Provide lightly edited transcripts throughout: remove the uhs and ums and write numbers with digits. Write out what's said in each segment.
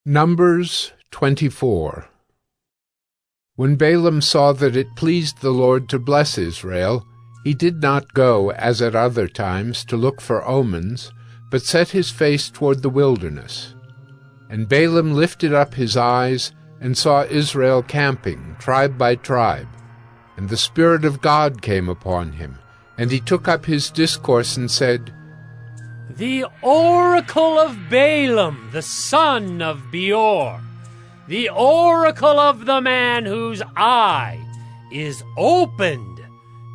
Numbers 24. When Balaam saw that it pleased the Lord to bless Israel, he did not go, as at other times, to look for omens, but set his face toward the wilderness. And Balaam lifted up his eyes, and saw Israel camping, tribe by tribe. And the Spirit of God came upon him, and he took up his discourse and said, The oracle of Balaam, the son of Beor, the oracle of the man whose eye is opened,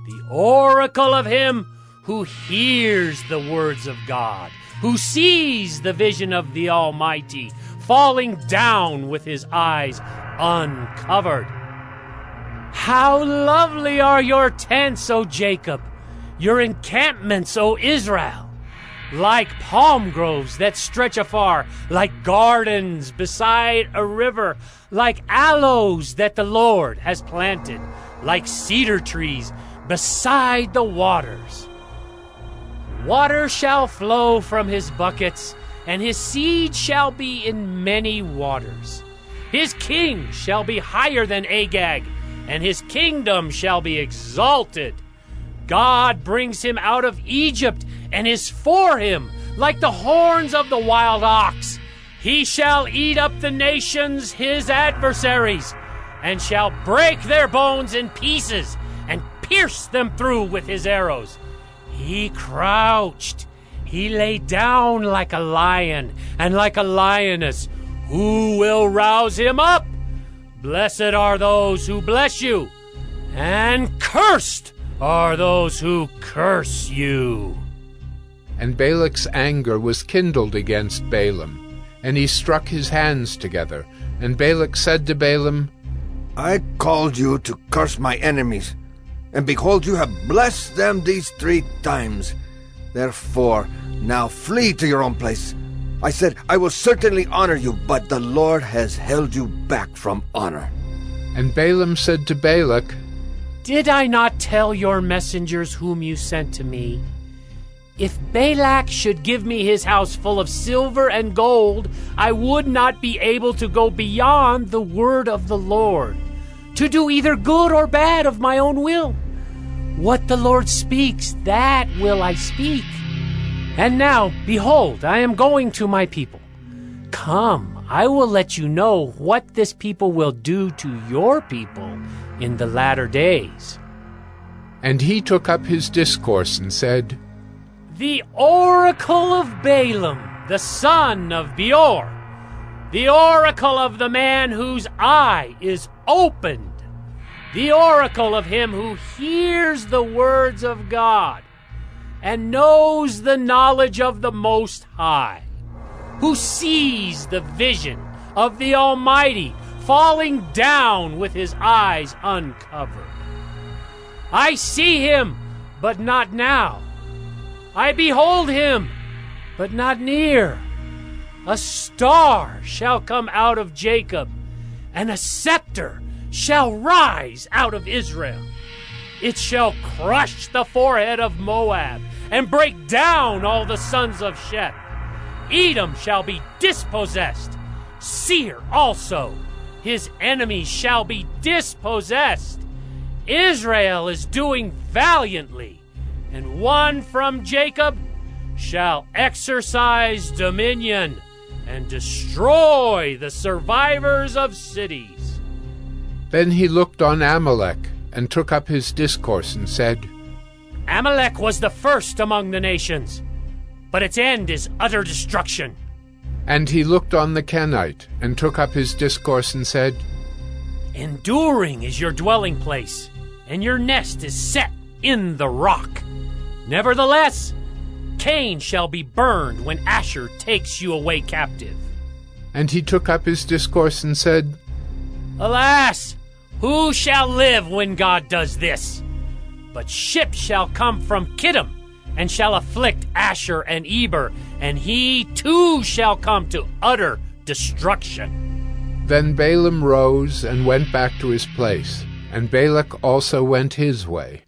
the oracle of him who hears the words of God, who sees the vision of the Almighty, falling down with his eyes uncovered. How lovely are your tents, O Jacob, your encampments, O Israel! Like palm groves that stretch afar, like gardens beside a river, like aloes that the Lord has planted, like cedar trees beside the waters. Water shall flow from his buckets, and his seed shall be in many waters. His king shall be higher than Agag, and his kingdom shall be exalted. God brings him out of Egypt, and is for him like the horns of the wild ox. He shall eat up the nations, his adversaries, and shall break their bones in pieces, and pierce them through with his arrows. He crouched, he lay down like a lion, and like a lioness. Who will rouse him up? Blessed are those who bless you, and cursed are those who curse you. And Balak's anger was kindled against Balaam, and he struck his hands together. And Balak said to Balaam, I called you to curse my enemies, and behold, you have blessed them these 3 times. Therefore, now flee to your own place. I said, I will certainly honor you, but the Lord has held you back from honor. And Balaam said to Balak, Did I not tell your messengers whom you sent to me? If Balak should give me his house full of silver and gold, I would not be able to go beyond the word of the Lord, to do either good or bad of my own will. What the Lord speaks, that will I speak. And now, behold, I am going to my people. Come, I will let you know what this people will do to your people in the latter days. And he took up his discourse and said, The oracle of Balaam, the son of Beor, the oracle of the man whose eye is opened, the oracle of him who hears the words of God, and knows the knowledge of the Most High, who sees the vision of the Almighty falling down with his eyes uncovered. I see him, but not now. I behold him, but not near. A star shall come out of Jacob, and a scepter shall rise out of Israel. It shall crush the forehead of Moab, and break down all the sons of Sheth. Edom shall be dispossessed, Seir also. His enemies shall be dispossessed. Israel is doing valiantly, and one from Jacob shall exercise dominion and destroy the survivors of cities. Then he looked on Amalek, and took up his discourse and said, Amalek was the first among the nations, but its end is utter destruction. And he looked on the Kenite, and took up his discourse and said, Enduring is your dwelling place, and your nest is set in the rock. Nevertheless, Cain shall be burned when Asher takes you away captive. And he took up his discourse and said, Alas, who shall live when God does this? But ships shall come from Kittim, and shall afflict Asher and Eber, and he too shall come to utter destruction. Then Balaam rose and went back to his place, and Balak also went his way.